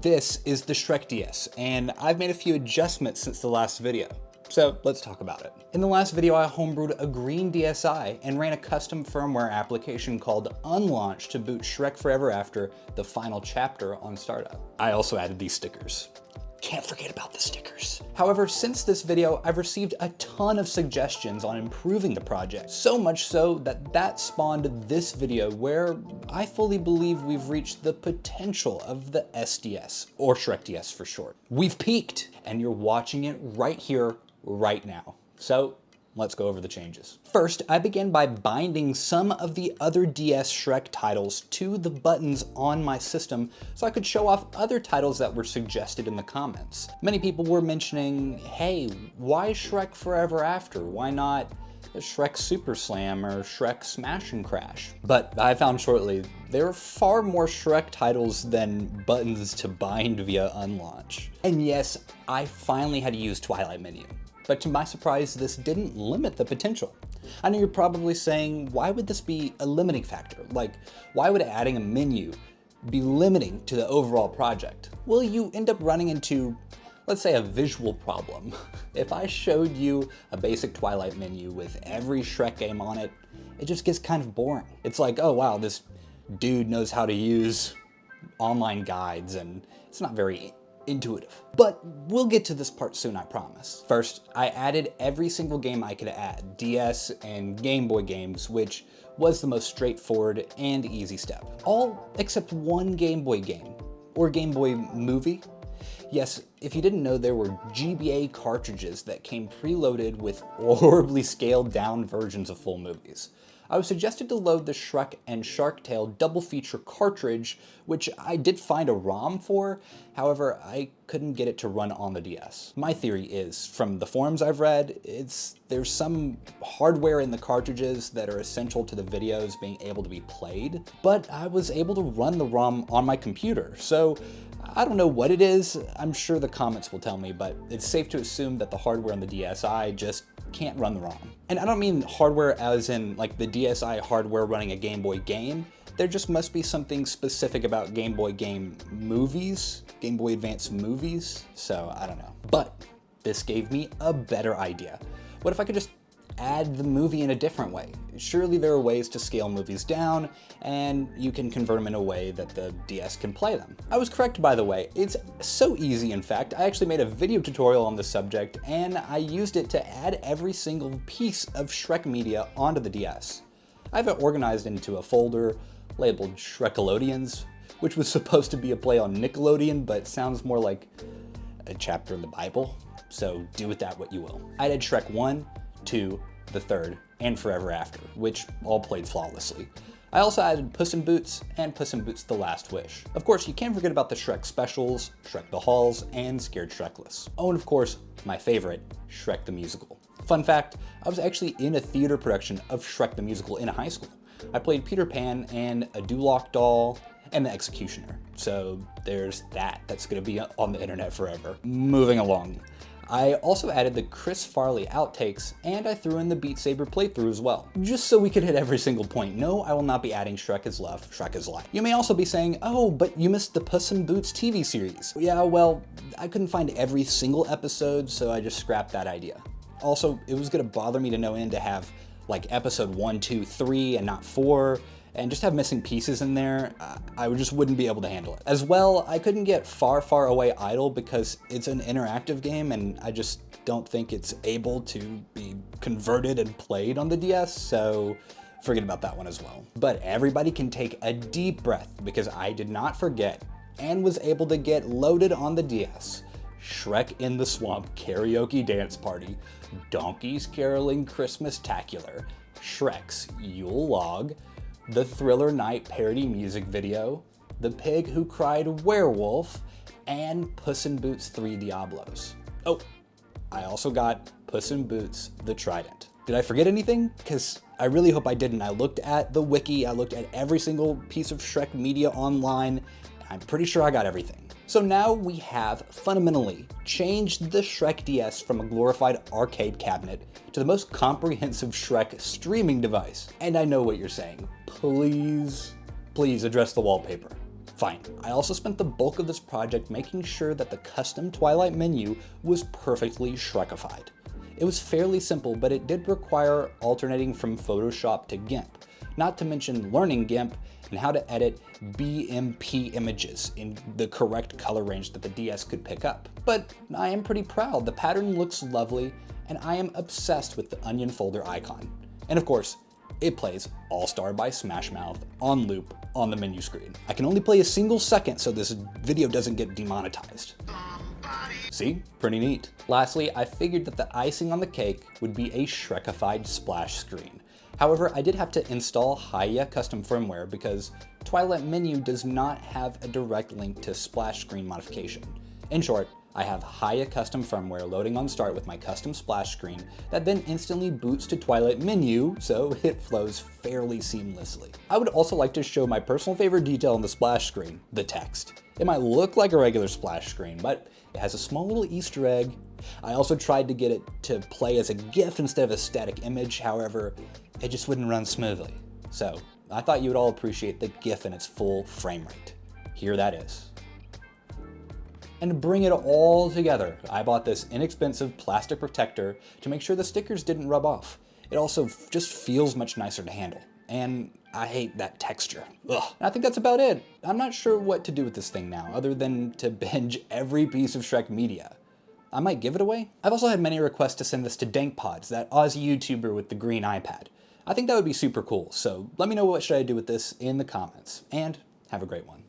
This is the Shrek DS, and I've made a few adjustments since the last video. So let's talk about it. In the last video, I homebrewed a green DSi and ran a custom firmware application called Unlaunch to boot Shrek Forever After the final chapter on startup. I also added these stickers. Can't forget about the stickers. However, since this video, I've received a ton of suggestions on improving the project. So much so that spawned this video where I fully believe we've reached the potential of the SDS, or Shrek DS for short. We've peaked, and you're watching it right here, right now. So let's go over the changes. First, I began by binding some of the other DS Shrek titles to the buttons on my system so I could show off other titles that were suggested in the comments. Many people were mentioning, hey, why Shrek Forever After? Why not Shrek Super Slam or Shrek Smash and Crash? But I found shortly, there are far more Shrek titles than buttons to bind via Unlaunch. And yes, I finally had to use Twilight Menu. But to my surprise, this didn't limit the potential. I know you're probably saying, why would this be a limiting factor? Like, why would adding a menu be limiting to the overall project? Well, you end up running into, let's say, a visual problem. If I showed you a basic Twilight menu with every Shrek game on it, it just gets kind of boring. It's like, oh wow, this dude knows how to use online guides, and it's not very intuitive. But we'll get to this part soon, I promise. First, I added every single game I could add, DS and Game Boy games, which was the most straightforward and easy step. All except one Game Boy game, or Game Boy movie. Yes, if you didn't know, there were GBA cartridges that came preloaded with horribly scaled down versions of full movies. I was suggested to load the Shrek and Shark Tale double feature cartridge, which I did find a ROM for, however, I couldn't get it to run on the DS. My theory is, from the forums I've read, there's some hardware in the cartridges that are essential to the videos being able to be played, but I was able to run the ROM on my computer, so I don't know what it is. I'm sure the comments will tell me, but it's safe to assume that the hardware on the DSi just can't run the ROM. And I don't mean hardware as in like the DSi hardware running a Game Boy game. There just must be something specific about Game Boy game movies, Game Boy Advance movies, so I don't know. But this gave me a better idea. What if I could just add the movie in a different way? Surely there are ways to scale movies down, and you can convert them in a way that the DS can play them. I was correct, by the way. It's so easy, in fact. I actually made a video tutorial on the subject, and I used it to add every single piece of Shrek media onto the DS. I have it organized into a folder labeled Shrekalodians, which was supposed to be a play on Nickelodeon, but sounds more like a chapter in the Bible, so do with that what you will. I added Shrek 1, 2, the third, and Forever After, which all played flawlessly. I also added Puss in Boots and Puss in Boots The Last Wish. Of course, you can't forget about the Shrek specials, Shrek the Halls, and Scared Shrekless. Oh, and of course, my favorite, Shrek the Musical. Fun fact, I was actually in a theater production of Shrek the Musical in high school. I played Peter Pan and a Duloc doll and the Executioner. So there's that. That's gonna be on the internet forever. Moving along. I also added the Chris Farley outtakes, and I threw in the Beat Saber playthrough as well, just so we could hit every single point. No, I will not be adding Shrek is Left, Shrek is Life. You may also be saying, oh, but you missed the Puss in Boots TV series. Yeah, well, I couldn't find every single episode, so I just scrapped that idea. Also, it was gonna bother me to no end to have like episode 1, 2, 3, and not 4, and just have missing pieces in there. I just wouldn't be able to handle it. As well, I couldn't get Far, Far Away Idle because it's an interactive game and I just don't think it's able to be converted and played on the DS, so forget about that one as well. But everybody can take a deep breath because I did not forget and was able to get loaded on the DS. Shrek in the Swamp Karaoke Dance Party, Donkey's Caroling Christmas-tacular, Shrek's Yule Log, the Thriller Night parody music video, The Pig Who Cried Werewolf, and Puss in Boots 3 Diablos. Oh, I also got Puss in Boots The Trident. Did I forget anything? Because I really hope I didn't. I looked at the wiki, I looked at every single piece of Shrek media online, and I'm pretty sure I got everything. So now we have fundamentally changed the Shrek DS from a glorified arcade cabinet to the most comprehensive Shrek streaming device. And I know what you're saying. Please address the wallpaper. Fine. I also spent the bulk of this project making sure that the custom Twilight menu was perfectly Shrekified. It was fairly simple, but it did require alternating from Photoshop to GIMP, not to mention learning GIMP and how to edit BMP images in the correct color range that the DS could pick up. But I am pretty proud. The pattern looks lovely, and I am obsessed with the onion folder icon. And of course, it plays All Star by Smash Mouth on loop on the menu screen. I can only play a single second so this video doesn't get demonetized. See? Pretty neat. Lastly, I figured that the icing on the cake would be a Shrekified splash screen. However, I did have to install Haya custom firmware because Twilight menu does not have a direct link to splash screen modification. In short, I have Haya custom firmware loading on start with my custom splash screen that then instantly boots to Twilight menu, so it flows fairly seamlessly. I would also like to show my personal favorite detail on the splash screen, the text. It might look like a regular splash screen, but it has a small little Easter egg. I also tried to get it to play as a GIF instead of a static image, however, it just wouldn't run smoothly. So I thought you would all appreciate the GIF in its full frame rate. Here that is. And to bring it all together, I bought this inexpensive plastic protector to make sure the stickers didn't rub off. It also just feels much nicer to handle. And I hate that texture. Ugh. And I think that's about it. I'm not sure what to do with this thing now, other than to binge every piece of Shrek media. I might give it away. I've also had many requests to send this to DankPods, that Aussie YouTuber with the green iPad. I think that would be super cool, so let me know what should I do with this in the comments, and have a great one.